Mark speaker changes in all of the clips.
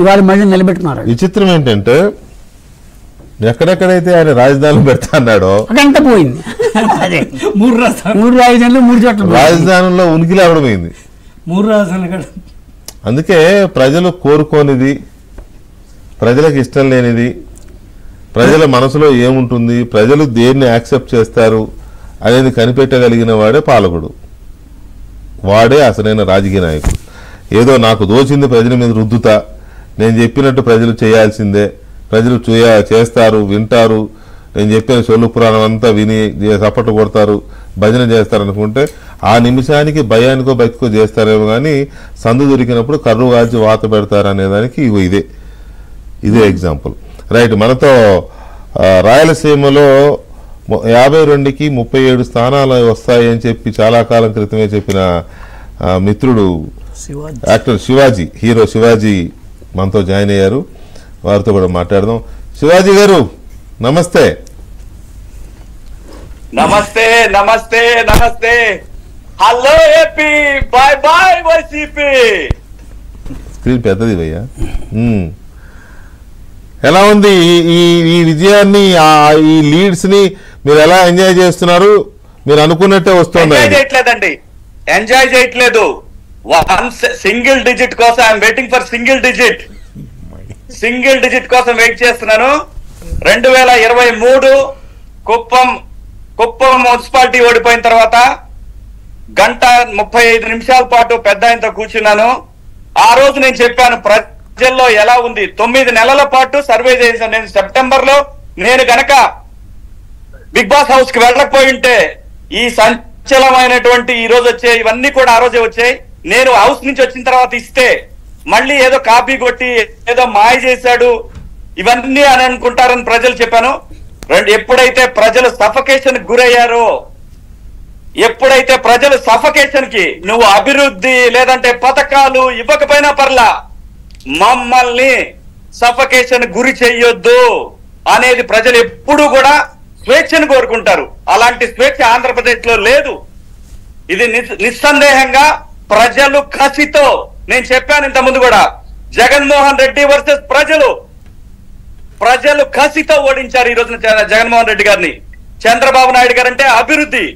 Speaker 1: ఇవాళ మళ్ళీ నిలబెట్టుకున్నారు.
Speaker 2: విచిత్రం ఏంటంటే ఎక్కడెక్కడైతే ఆయన రాజధానులు పెడతా అన్నాడో
Speaker 1: అదంతా పోయింది. అదే 3 రాజధానులు 3 చోట్ల
Speaker 2: రాజధానుల్లో ఉనికి లేవడమైంది.
Speaker 3: 3 రాజధానులు.
Speaker 2: అందుకే ప్రజలు కోరుకోనిది, ప్రజలకు ఇష్టం లేనిది, ప్రజల మనసులో ఏముంటుంది, ప్రజలు దేన్ని యాక్సెప్ట్ చేస్తారు అనేది కనిపెట్టగలిగిన వాడే పాలకుడు, వాడే అసలైన రాజకీయ నాయకుడు. ఏదో నాకు దోచింది ప్రజల మీద రుద్దుతా, నేను చెప్పినట్టు ప్రజలు చేయాల్సిందే, ప్రజలు చేస్తారు, వింటారు, నేను చెప్పిన సొల్లు పురాణం అంతా విని చప్పట్లు కొడతారు, భజన చేస్తారు అనుకుంటే ఆ నిమిషానికి భయానికో బతికో చేస్తారేమో కానీ సందు దొరికినప్పుడు కర్రు కాల్చి వాత పెడతారు అనేదానికి ఇదే ఎగ్జాంపుల్. రైట్. మనతో రాయలసీమలో 52కి 37 స్థానాలు వస్తాయి అని చెప్పి చాలా కాలం క్రితమే చెప్పిన మిత్రుడు యాక్టర్ శివాజీ, హీరో శివాజీ మనతో జాయిన్ అయ్యారు. వారితో కూడా మాట్లాడదాం. శివాజీ గారు నమస్తే.
Speaker 4: నమస్తే నమస్తే నమస్తే. Hello AP, bye bye YCP.
Speaker 2: Screen పెద్దది భయ్యా. ఎలా ఉంది ఈ విజయాన్ని, ఈ లీడ్స్ ని మీరు ఎలా ఎంజాయ్ చేస్తున్నారు? మీరు అనుకున్నట్టే వస్తుంది?
Speaker 4: చేయట్లేదండి, ఎంజాయ్ చేయట్లేదు. సింగిల్ డిజిట్ కోసం I'm waiting for single digit కోసం వెయిట్ చేస్తున్నాను. 2023 కుప్పం మున్సిపాలిటీ ఓడిపోయిన తర్వాత 1:35 పాటు పెద్ద ఆయనతో కూర్చున్నాను. ఆ రోజు నేను చెప్పాను ప్రజల్లో ఎలా ఉంది. 9 నెలల పాటు సర్వే చేశాను. నేను సెప్టెంబర్ లో నేను గనక బిగ్ బాస్ హౌస్ కి వెళ్ళకపోయి ఉంటే ఈ సంచలనమైనటువంటి ఈ రోజు వచ్చే ఇవన్నీ కూడా ఆ రోజే వచ్చాయి. నేను హౌస్ నుంచి వచ్చిన తర్వాత ఇస్తే మళ్ళీ ఏదో కాపీ కొట్టి ఏదో మాయ చేశాడు ఇవన్నీ అని అనుకుంటారని ప్రజలు చెప్పాను. ఎప్పుడైతే ప్రజలు సఫకేషన్ గురయ్యారో, ఎప్పుడైతే ప్రజలు సఫకేషన్ కి నువ్వు అభివృద్ధి లేదంటే పథకాలు ఇవ్వకపోయినా పర్లా, మమ్మల్ని సఫకేషన్ గురి చెయ్యొద్దు అనేది ప్రజలు ఎప్పుడూ కూడా స్వేచ్ఛను కోరుకుంటారు. అలాంటి స్వేచ్ఛ ఆంధ్రప్రదేశ్ లో లేదు. ఇది నిస్సందేహంగా ప్రజలు కసితో, నేను చెప్పాను ఇంత ముందు కూడా, జగన్మోహన్ రెడ్డి వర్సెస్ ప్రజలు కసితో ఓడించారు ఈ రోజున జగన్మోహన్ రెడ్డి గారిని. చంద్రబాబు నాయుడు గారు అంటే అభివృద్ధి,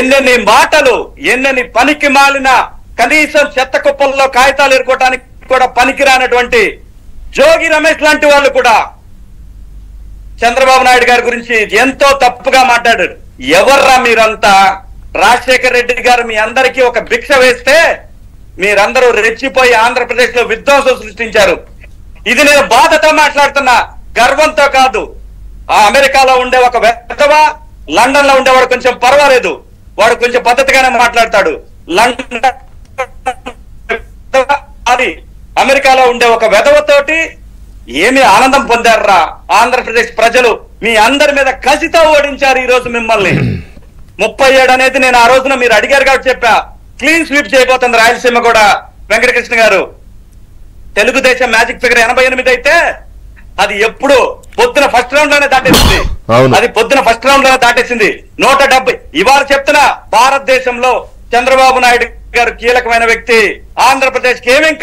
Speaker 4: ఎన్నెన్ని మాటలు, ఎన్నెన్ని పనికి మాలిన, కనీసం చెత్త కుప్పల్లో కాగితాలు ఎరుకోవడానికి కూడా పనికిరానటువంటి జోగి రమేష్ లాంటి వాళ్ళు కూడా చంద్రబాబు నాయుడు గారి గురించి ఎంతో తప్పుగా మాట్లాడారు. ఎవర్రా మీరంతా? రాజశేఖర్ రెడ్డి గారు మీ అందరికీ ఒక భిక్ష వేస్తే మీరందరూ రెచ్చిపోయి ఆంధ్రప్రదేశ్ లో విధ్వంసం సృష్టించారు. ఇది నేను బాధతో మాట్లాడుతున్నా, గర్వంతో కాదు. ఆ అమెరికాలో ఉండే ఒక వెధవ, లండన్ లో ఉండేవాడు కొంచెం పర్వాలేదు, వాడు కొంచెం పద్ధతిగానే మాట్లాడతాడు. లండన్ అది అమెరికాలో ఉండే ఒక వెధవతోటి ఏమి ఆనందం పొందారా? ఆంధ్రప్రదేశ్ ప్రజలు మీ అందరి మీద కసితో ఓడించారు ఈ రోజు మిమ్మల్ని. 37 అనేది నేను ఆ రోజున మీరు అడిగారు కాబట్టి చెప్పా. క్లీన్ స్వీప్ చేయబోతుంది రాయలసీమ కూడా. వెంకటకృష్ణ గారు, తెలుగుదేశం మ్యాజిక్ ఫిగర్ 88 అయితే అది ఎప్పుడు పొద్దున ఫస్ట్ రౌండ్ లోనే దాటేసింది. అది పొద్దున ఫస్ట్ రౌండ్ లోనే దాటేసింది. 170. ఇవాళ చెప్తున్నా, భారతదేశంలో చంద్రబాబు నాయుడు గారు కీలకమైన వ్యక్తి. ఆంధ్రప్రదేశ్ కి ఏమేం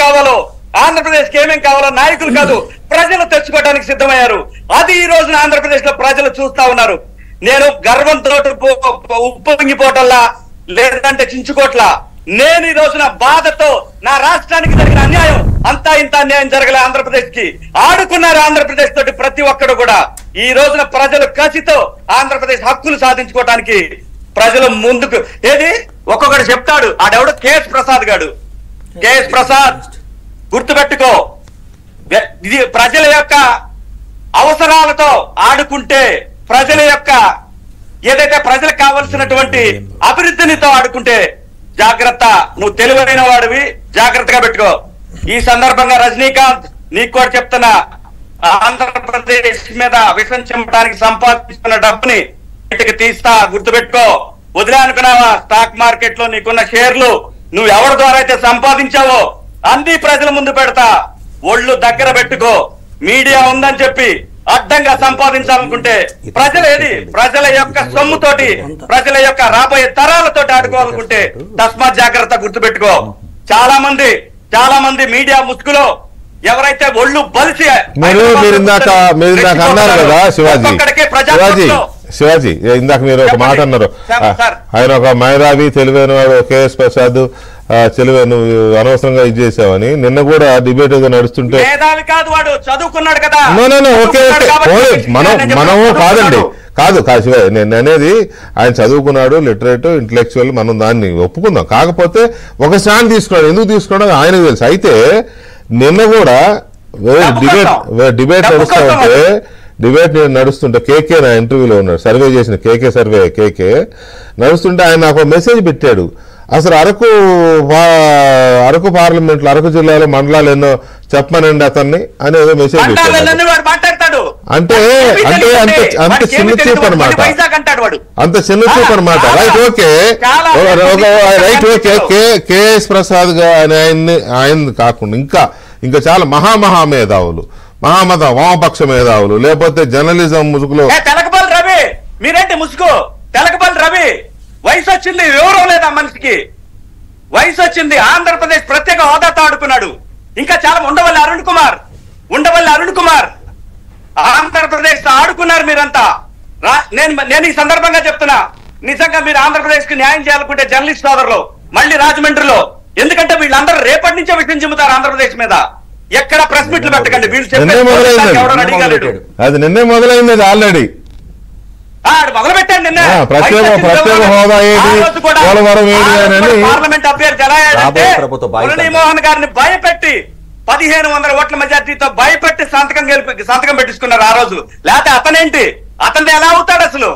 Speaker 4: కావాలో నాయకులు కాదు, ప్రజలు తెచ్చుకోవడానికి సిద్ధమయ్యారు. అది ఈ రోజున ఆంధ్రప్రదేశ్ లో ప్రజలు చూస్తా ఉన్నారు. నేను గర్వంతో ఉప్పొంగిపోవటల్లా లేదంటే చించుకోట్లా. నేను ఈ రోజున బాధతో నా రాష్ట్రానికి జరిగిన అన్యాయం, అంతా ఇంత అన్యాయం జరగలే ఆంధ్రప్రదేశ్ కి. ఆడుకున్నారు ఆంధ్రప్రదేశ్ తోటి ప్రతి ఒక్కడు కూడా. ఈ రోజున ప్రజలు కసితో ఆంధ్రప్రదేశ్ హక్కులు సాధించుకోవటానికి ప్రజలు ముందుకు. ఏది ఒక్కొక్కడు చెప్తాడు, ఆడెవడు కేఎస్ ప్రసాద్ గాడు. కేఎస్ ప్రసాద్ గుర్తుపెట్టుకో, ఇది ప్రజల యొక్క అవసరాలతో ఆడుకుంటే, ప్రజల యొక్క ఏదైతే ప్రజలకు కావలసినటువంటి అభివృద్ధినితో ఆడుకుంటే జాగ్రత్త. నువ్వు తెలివైన వాడివి, జాగ్రత్తగా పెట్టుకో. ఈ సందర్భంగా రజనీకాంత్ నీకు కూడా చెప్తున్నా, ఆంధ్రప్రదేశ్ మీద విషం చెంపడానికి సంపాదించుకున్న డబ్బుని బయటకు తీస్తా, గుర్తుపెట్టుకో. వదిలే అనుకున్నావా? స్టాక్ మార్కెట్ లో నీకున్న షేర్లు నువ్వు ఎవరి ద్వారా అయితే సంపాదించావో అన్ని ప్రజల ముందు పెడతా. ఒళ్ళు దగ్గర పెట్టుకో. మీడియా ఉందని చెప్పి అడ్డంగా సంపాదించాలనుకుంటే ప్రజల యొక్క సొమ్ముతోటి, ప్రజల యొక్క రాబోయే తరాలతోటి ఆడుకోవాలనుకుంటే తస్మాత్ జాగ్రత్త, గుర్తుపెట్టుకో. చాలా మంది మీడియా ముసుగులో ఎవరైతే ఒళ్ళు బలిసి
Speaker 2: మీరు ఇందాక అన్నారు కదా శివాజీ ఇందాక మీరు ఒక మాట అన్నారు, ఆయన ఒక మేధావి తెలివైన వాడు కేఎస్ ప్రసాద్ తెలివైన అనవసరంగా ఇది చేసావని. నిన్న కూడా డిబేట్ ఏదో నడుస్తుంటే
Speaker 4: చదువుకున్నాడు కదా,
Speaker 2: మనము కాదు శివాజీ నేను అనేది ఆయన చదువుకున్నాడు, లిటరేట్, ఇంటలెక్చువల్, మనం దాన్ని ఒప్పుకుందాం. కాకపోతే ఒక స్టాండ్ తీసుకున్నాడు, ఎందుకు తీసుకున్నాడు ఆయనకు తెలుసు. అయితే నిన్న కూడా డిబేట్ నడుస్తుంటే కేకే నా ఇంటర్వ్యూలో ఉన్నాడు, సర్వే చేసిన కేకే నడుస్తుంటే ఆయన నాకు మెసేజ్ పెట్టాడు. అసలు అరకు పార్లమెంట్లో అరకు జిల్లాలో మండలాలు ఎన్నో చెప్పమనండి అతన్ని అని ఏదో మెసేజ్ పెట్టాడు. అంటే అంత చిన్న చూపు అనమాట, అంత చిన్న చూపు అనమాట. రైట్ ఓకే కేఎస్ ప్రసాద్ ఆయన కాకుండా ఇంకా చాలా మహామేధావులు, వామపక్ష మేధావులు, లేకపోతే జర్నలిజం ముసుగులో
Speaker 4: తెలకపల్లి రవి, మీరేంటి ముసుగు? తెలకపల్లి రవి వయసు వచ్చింది, వివరం లేదా మనిషికి? వయసు వచ్చింది, ఆంధ్రప్రదేశ్ ప్రత్యేక హోదాతో ఆడుకున్నాడు. ఇంకా చాలా ఉండవల్లి అరుణ్ కుమార్ ఆంధ్రప్రదేశ్ తో ఆడుకున్నారు మీరంతా. నేను ఈ సందర్భంగా చెప్తున్నా, నిజంగా మీరు ఆంధ్రప్రదేశ్ కి న్యాయం చేయాలనుకుంటే జర్నలిస్ట్ సోదరులు మళ్ళీ రాజమండ్రిలో, ఎందుకంటే వీళ్ళందరూ రేపటి నుంచే విషయం చెబుతారు ఆంధ్రప్రదేశ్ మీద. ఎక్కడ ప్రెస్ మీట్లు పెట్టకండి, వీళ్ళు
Speaker 2: అది నిన్నే మొదలైంది ఆల్రెడీ.
Speaker 4: మొదలు పెట్టండి నిన్న పార్లమెంట్ అభ్యర్థి ఎలా అయ్యాడంటే మురళీమోహన్ గారిని భయపెట్టి 1500 ఓట్ల మెజార్టీతో భయపెట్టి సంతకం పెట్టించుకున్నారు ఆ రోజు. లేకపోతే అతను ఎలా అవుతాడు? అసలు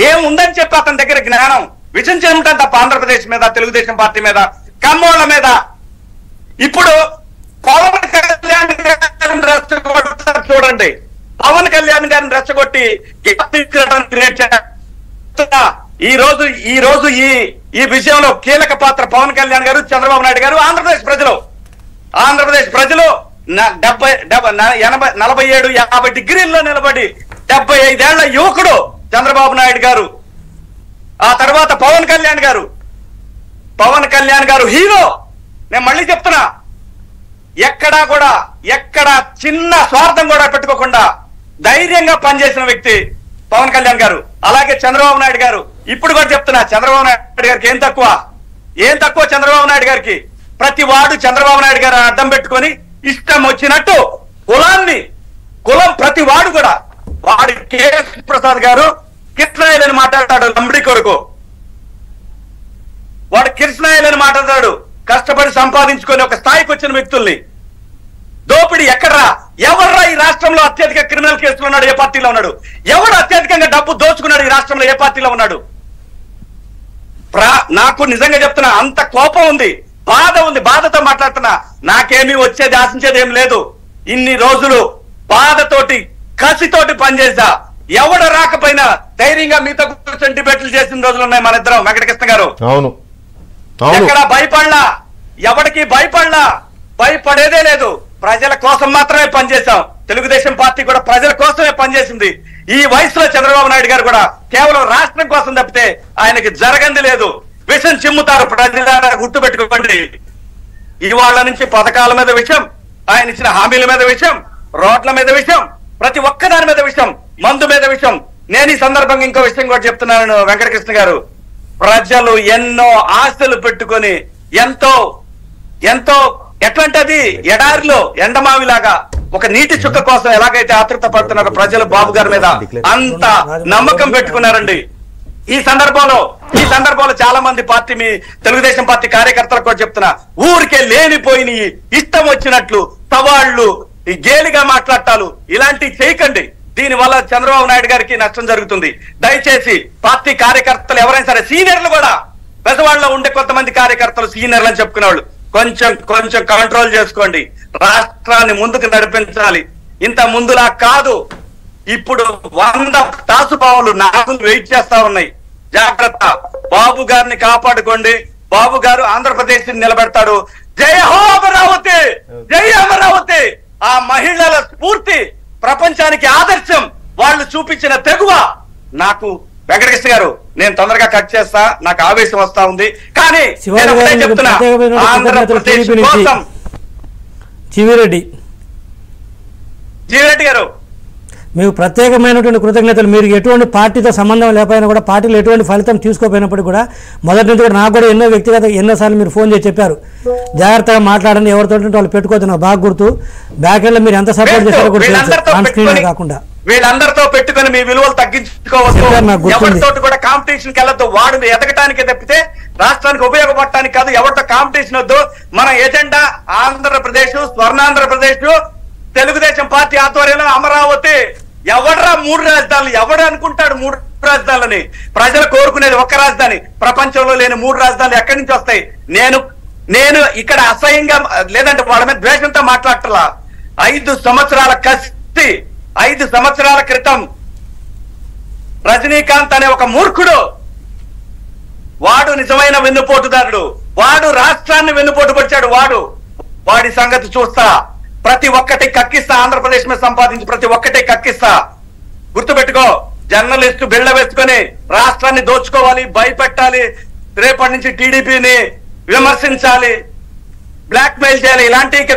Speaker 4: ఏముందని చెప్పి అతని దగ్గర జ్ఞానం విషయం చేయటం తప్ప ఆంధ్రప్రదేశ్ మీద, తెలుగుదేశం పార్టీ మీద, కమ్మోళ్ల మీద. ఇప్పుడు పవన్ కళ్యాణ్ గారిని రెచ్చగొడతారు చూడండి, పవన్ కళ్యాణ్ గారిని రెచ్చగొట్టి ఈ రోజు ఈ విషయంలో కీలక పాత్ర పవన్ కళ్యాణ్ గారు, చంద్రబాబు నాయుడు గారు. ఆంధ్రప్రదేశ్ ప్రజలు 47-50 డిగ్రీల్లో నిలబడి 75 ఏళ్ల యువకుడు చంద్రబాబు నాయుడు గారు. ఆ తర్వాత పవన్ కళ్యాణ్ గారు హీరో. నేను మళ్ళీ చెప్తున్నా, ఎక్కడా చిన్న స్వార్థం కూడా పెట్టుకోకుండా ధైర్యంగా పనిచేసిన వ్యక్తి పవన్ కళ్యాణ్ గారు. అలాగే చంద్రబాబు నాయుడు గారు. ఇప్పుడు కూడా చెప్తున్నా, చంద్రబాబు నాయుడు గారికి ఏం తక్కువ చంద్రబాబు నాయుడు గారికి? ప్రతి వాడు చంద్రబాబు నాయుడు గారు అడ్డం పెట్టుకొని ఇష్టం వచ్చినట్టు కులం ప్రతి వాడు కూడా వాడి కేఎస్ ప్రసాద్ గారు కృష్ణాయలని మాట్లాడతాడు, లంబడి కొరకు వాడు కృష్ణాయలని మాట్లాడతాడు. కష్టపడి సంపాదించుకొని ఒక స్థాయికి వచ్చిన వ్యక్తుల్ని దోపిడీ ఎవర్రా ఈ రాష్ట్రంలో అత్యధిక క్రిమినల్ కేసులు ఉన్నాడు? ఏ పార్టీలో ఉన్నాడు? ఎవరు అత్యధికంగా డబ్బు దోచుకున్నాడు ఈ రాష్ట్రంలో? ఏ పార్టీలో ఉన్నాడు? నాకు నిజంగా చెప్తున్నా, అంత కోపం ఉంది, బాధ ఉంది. బాధతో మాట్లాడుతున్నా. నాకేమీ వచ్చేది ఆశించేది ఏం లేదు. ఇన్ని రోజులు బాధతోటి కసితోటి పనిచేసా. ఎవడ రాకపోయినా ధైర్యంగా మీతో కూర్చొని డిబేట్లు చేసిన రోజులు ఉన్నాయి మన ఇద్దరం. వెంకటకృష్ణ గారు ఎక్కడ భయపడలా, ఎవరికి భయపడేదే లేదు. ప్రజల కోసం మాత్రమే పనిచేశాం. తెలుగుదేశం పార్టీ కూడా ప్రజల కోసమే పనిచేసింది. ఈ వయసులో చంద్రబాబు నాయుడు గారు కూడా కేవలం రాష్ట్రం కోసం తప్పితే ఆయనకి జరగంది లేదు. విషం చిమ్ముతారు ప్రజల గుర్తు పెట్టుకోండి. ఇవాళ నుంచి పథకాల మీద విషయం, ఆయన ఇచ్చిన హామీల మీద విషయం, రోడ్ల మీద విషయం, ప్రతి ఒక్కదాని మీద విషయం, మందు మీద విషయం. నేను ఈ సందర్భంగా ఇంకో విషయం కూడా చెప్తున్నాను వెంకటకృష్ణ గారు. ప్రజలు ఎన్నో ఆశలు పెట్టుకొని ఎంతో ఎట్లాంటి ఎడారిలో ఎండమావిలాగా ఒక నీటి చుక్క కోసం ఎలాగైతే ఆతృత పడుతున్నారో ప్రజలు బాబు గారి మీద అంత నమ్మకం పెట్టుకున్నారండి. ఈ సందర్భంలో చాలా మంది మీ తెలుగుదేశం పార్టీ కార్యకర్తలకు కూడా చెప్తున్నా, ఊరికే లేనిపోయిన ఇష్టం వచ్చినట్లు సవాళ్లు, గేలిగా మాట్లాడటాలు ఇలాంటివి చేయకండి. దీని వల్ల చంద్రబాబు నాయుడు గారికి నష్టం జరుగుతుంది. దయచేసి పార్టీ కార్యకర్తలు ఎవరైనా సరే, సీనియర్లు కూడా, పెద్దవాళ్ళలో ఉండే కొంతమంది కార్యకర్తలు సీనియర్లు అని చెప్పుకునేవాళ్ళు, కొంచెం కంట్రోల్ చేసుకోండి. రాష్ట్రాన్ని ముందుకు నడిపించాలి. ఇంత ముందులా కాదు. ఇప్పుడు 100 తాసుపావులు నాగులు వెయిట్ చేస్తా ఉన్నాయి. జాగ్రత్త. బాబు గారిని కాపాడుకోండి. బాబు గారు ఆంధ్రప్రదేశ్ నిలబెడతాడు. జై హో అమరావతి, జై అమరావతి. ఆ మహిళల స్ఫూర్తి ప్రపంచానికి ఆదర్శం. వాళ్ళు చూపించిన తెగువ. నాకు వెంకటకృష్ణ గారు, నేను తొందరగా కట్ చేస్తా, నాకు ఆవేశం వస్తా ఉంది. కానీ చెప్తున్నా, ఆంధ్రప్రదేశ్ కోసం
Speaker 1: జీవిరెడ్డి
Speaker 4: గారు
Speaker 1: మీకు ప్రత్యేకమైనటువంటి కృతజ్ఞతలు. మీరు ఎటువంటి పార్టీతో సంబంధం లేకపోయినా కూడా, పార్టీలో ఎటువంటి ఫలితం తీసుకోపోయినప్పటికీ కూడా, మొదటి నుంచి కూడా నాకు కూడా ఎన్నోసార్లు మీరు ఫోన్ చేసి చెప్పారు, జాగ్రత్తగా మాట్లాడండి, ఎవరితో వాళ్ళు పెట్టుకోవద్దు. నాకు బాగా గుర్తు. బ్యాక్ ఎండ్ లో మీరు ఎంత సపోర్ట్ చేశారో కూడా కాకుండా
Speaker 4: వీళ్ళందరితో పెట్టుకుని మీ విలువలు తగ్గించుకోవచ్చు, ఎవరితో కూడా కాంపిటీషన్ కి వెళ్ళొద్దు. వాడు ఎదగటానికి తప్పితే రాష్ట్రానికి ఉపయోగపడటానికి కాదు. ఎవరితో కాంపిటీషన్ వద్దు. మన ఎజెండా ఆంధ్రప్రదేశ్, స్వర్ణాంధ్రప్రదేశ్, తెలుగుదేశం పార్టీ ఆధ్వర్యంలో అమరావతి. ఎవడరా 3 రాజధానులు? ఎవడు అనుకుంటాడు 3 రాజధానులని? ప్రజలు కోరుకునేది ఒక్క రాజధాని. ప్రపంచంలో లేని 3 రాజధానులు ఎక్కడి నుంచి వస్తాయి? నేను ఇక్కడ అసహ్యంగా లేదంటే వాళ్ళ మీద ద్వేషంతో మాట్లాడటలా. 5 సంవత్సరాల కసి, 5 సంవత్సరాల క్రితం రజనీకాంత్ అనే ఒక మూర్ఖుడు, వాడు నిజమైన వెన్నుపోటుదారుడు. వాడు రాష్ట్రాన్ని వెన్నుపోటు పడిచాడు. వాడి సంగతి చూస్తా. ప్రతి ఒక్కటి కక్కిస్తా. ఆంధ్రప్రదేశ్ మీద సంపాదించి ప్రతి ఒక్కటి కక్కిస్తా. గుర్తుపెట్టుకో. జర్నలిస్టు బిళ్ళ వేసుకొని రాష్ట్రాన్ని దోచుకోవాలి, భయపెట్టాలి, రేపటి నుంచి టీడీపీని విమర్శించాలి, బ్లాక్ మెయిల్ చేయాలి. ఇలాంటి ఇంకా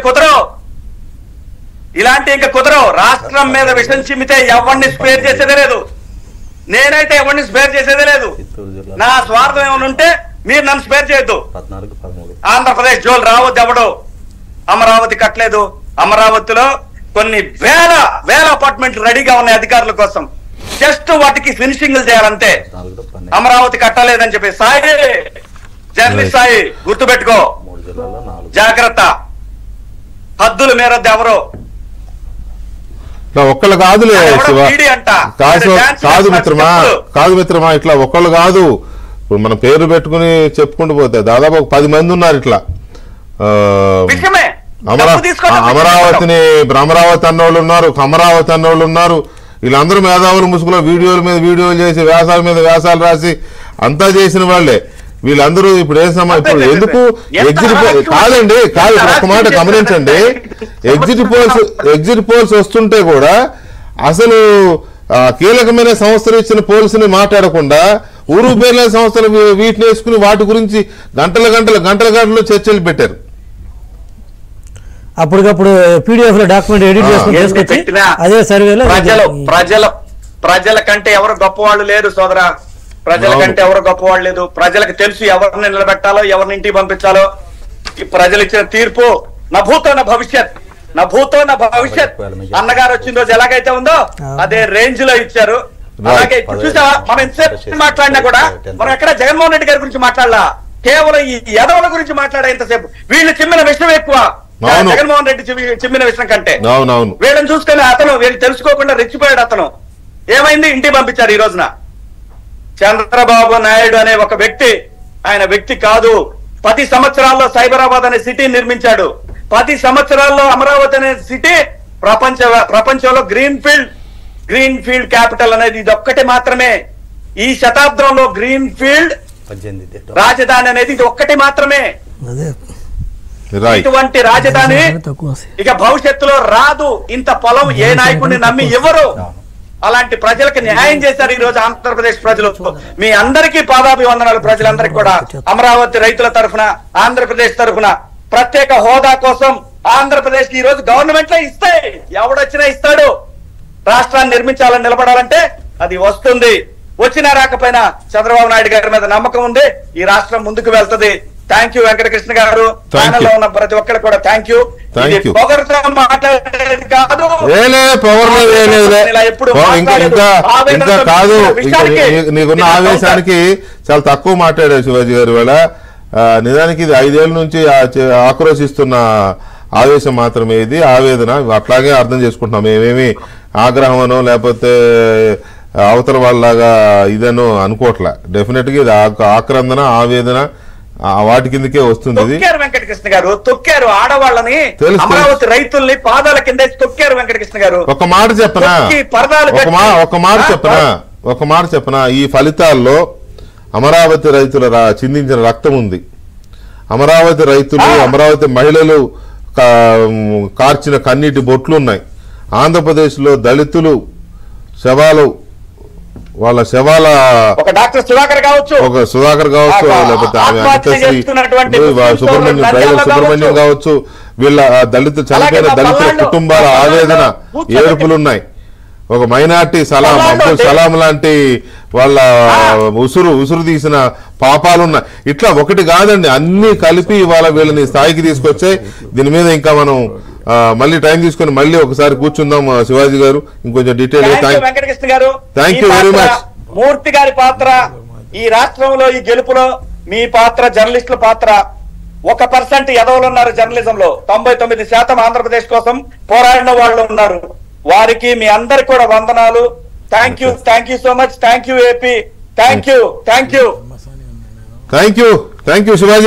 Speaker 4: కుదరవు. రాష్ట్రం మీద విషం చిమ్మితే ఎవరిని స్పేర్ చేసేదే లేదు. నేనైతే ఎవరిని స్పేర్ చేసేదే లేదు. నా స్వార్థం ఏమైనా ఉంటే మీరు నన్ను స్పేర్ చేయొద్దు. ఆంధ్రప్రదేశ్ జోలు రావద్దు ఎవడు. అమరావతి కట్టలేదు. అమరావతిలో కొన్ని వేల అపార్ట్మెంట్లు రెడీగా ఉన్నాయి అధికారుల కోసం. జస్ట్ వాటికి ఫినిషింగ్లు చేయాలంతే. అమరావతి కట్టలేదని చెప్పి జర్నలిస్ట్ సాయి గుర్తుపెట్టుకో. జాగ్రత్త. హద్దులు మీరద్దు ఎవరో.
Speaker 2: ఒక్కళ్ళు కాదులే కాదు మిత్రమా, ఇట్లా ఒక్కళ్ళు కాదు. ఇప్పుడు మనం పేరు పెట్టుకుని చెప్పుకుంటూ పోతే దాదాపు 10 మంది ఉన్నారు ఇట్లా. అమరావతి అన్నోళ్ళు ఉన్నారు, అమరావతి అన్నోళ్ళు ఉన్నారు. వీళ్ళందరూ మేధావులు ముసుగులో వీడియోల మీద వీడియోలు చేసి వ్యాసాల మీద వ్యాసాలు రాసి అంతా చేసిన వాళ్ళే వీళ్ళందరూ. ఇప్పుడు ఇప్పుడు ఎందుకు కాదు ఒక మాట గమనించండి. ఎగ్జిట్ పోల్స్ వస్తుంటే కూడా అసలు కీలకమైన సంస్థలు ఇచ్చిన పోల్స్ని మాట్లాడకుండా ఊరు పేర్ల సంస్థలు వీటిని వేసుకుని వాటి గురించి గంటల చర్చలు పెట్టారు.
Speaker 1: అప్పటికప్పుడు పీడిఎఫ్ లో డాక్యుమెంట్ ఎడిట్ చేసుకుని అదే సర్వేలో
Speaker 4: ప్రజల కంటే ఎవరు గొప్పవాళ్ళు లేరు సోదరా. ప్రజల కంటే ఎవరు గొప్పవాళ్ళు లేదు. ప్రజలకు తెలుసు ఎవరిని నిలబెట్టాలో, ఎవరిని ఇంటికి పంపించాలో. ఈ ప్రజలు ఇచ్చిన తీర్పు నా భూతో నా భవిష్యత్. అన్నగారు వచ్చిన రోజు ఎలాగైతే ఉందో అదే రేంజ్ లో ఇచ్చారు. అలాగే ఇప్పుడు చూసావా, మనం ఎంతసేపు మాట్లాడినా కూడా మనం ఎక్కడ జగన్మోహన్ రెడ్డి గారి గురించి మాట్లాడలా. కేవలం ఈ యదవుల గురించి మాట్లాడే ఇంతసేపు. వీళ్ళు చిమ్మిన విషయం ఎక్కువ జగన్మోహన్ రెడ్డి చిమ్మిన విషయం కంటే. వీళ్ళని చూసుకొని వీళ్ళు తెలుసుకోకుండా రెచ్చిపోయాడు అతను. ఏమైంది? ఇంటికి పంపించారు. ఈ రోజున చంద్రబాబు నాయుడు అనే ఒక వ్యక్తి, ఆయన వ్యక్తి కాదు. 10 సంవత్సరాల్లో సైబరాబాద్ అనే సిటీ నిర్మించాడు. 10 సంవత్సరాల్లో అమరావతి అనే సిటీ ప్రపంచంలో గ్రీన్ ఫీల్డ్ క్యాపిటల్ అనేది ఇది ఒక్కటే మాత్రమే. ఈ శతాబ్దంలో గ్రీన్ ఫీల్డ్ రాజధాని అనేది ఇది ఒక్కటి మాత్రమే. ఇటువంటి రాజధాని ఇక భవిష్యత్తులో రాదు. ఇంత పొలం ఏ నాయకుడిని నమ్మి ఇవ్వరు. అలాంటి ప్రజలకు న్యాయం చేశారు ఈ రోజు ఆంధ్రప్రదేశ్ ప్రజలు. మీ అందరికీ పాదాభివందనాలు. ప్రజలందరికీ కూడా అమరావతి రైతుల తరఫున, ఆంధ్రప్రదేశ్ తరఫున ప్రత్యేక హోదా కోసం ఆంధ్రప్రదేశ్ ఈ రోజు గవర్నమెంట్ లో ఇస్తాయి. ఎవడొచ్చినా ఇస్తాడు. రాష్ట్రాన్ని నిర్మించాలని నిలబడాలంటే అది వస్తుంది. వచ్చినా రాకపోయినా చంద్రబాబు నాయుడు గారి మీద నమ్మకం ఉంది. ఈ రాష్ట్రం ముందుకు వెళ్తుంది. థ్యాంక్ యూ వెంకటకృష్ణ గారు. ఛానల్లో ఉన్న ప్రతి ఒక్కరు కూడా థ్యాంక్ యూ. పొగరుతో మాట్లాడేది కాదు.
Speaker 2: ఇంకా కాదు, నీకున్న ఆవేశానికి చాలా తక్కువ మాట్లాడారు శివాజీ గారు. వేళ నిజానికి ఇది 5 ఏళ్ల నుంచి ఆక్రోశిస్తున్న ఆవేశం మాత్రమే. ఇది ఆవేదన. అట్లాగే అర్థం చేసుకుంటున్నాం. మేమేమి ఆగ్రహమనో లేకపోతే అవతల వాళ్ళలాగా ఇదనో అనుకోవట్లే. డెఫినెట్ గా ఇది ఆక్రందన, ఆవేదన వాటి కిందకే వస్తుంది.
Speaker 4: వెంకటకృష్ణ గారు తొక్కారు ఆడవాళ్ళని, అమరావతి రైతుల్ని పాదాల కింద తొక్కారు. వెంకటకృష్ణ గారు
Speaker 2: ఒక మాట చెప్పనా, ఈ ఫలితాల్లో అమరావతి రైతుల చిందించిన రక్తం ఉంది. అమరావతి రైతులు, అమరావతి మహిళలు కార్చిన కన్నీటి బొట్లు ఉన్నాయి. ఆంధ్రప్రదేశ్లో దళితులు శవాలు వాళ్ళ శవాల
Speaker 4: ఒక డాక్టర్ సుధాకర్ కావచ్చు,
Speaker 2: ఒక సుధాకర్ కావచ్చు, లేకపోతే సుబ్రహ్మణ్యం కావచ్చు, వీళ్ళ చనిపోయిన దళితుల కుటుంబాల ఆవేదన, ఏడుపులున్నాయి. ఒక మైనార్టీ సలాం, అబ్దుల్ సలాం లాంటి వాళ్ళ ఉసురు తీసిన పాపాలున్నాయి. ఇట్లా ఒకటి కాదండి, అన్ని కలిపి ఇవాళ వీళ్ళని స్థాయికి తీసుకొచ్చాయి. దీని మీద ఇంకా మనం మళ్ళీ టైం తీసుకొని మళ్ళీ ఒకసారి కూర్చుందాం శివాజీ గారు, ఇంకొంచెం డీటెయిల్.
Speaker 4: వెంకటకృష్ణ గారు,
Speaker 2: థ్యాంక్ యూ వెరీ మచ్.
Speaker 4: మూర్తి గారి పాత్ర ఈ రాష్ట్రంలో, ఈ గెలుపులో మీ పాత్ర, జర్నలిస్టుల పాత్ర. 1% ఎదవలు ఉన్నారు జర్నలిజంలో, 99% ఆంధ్రప్రదేశ్ కోసం పోరాడిన వాళ్ళు ఉన్నారు. వారికి మీ అందరికి కూడా వందనాలు. Thank you so much. Thank you AP. Thank you Shivaji.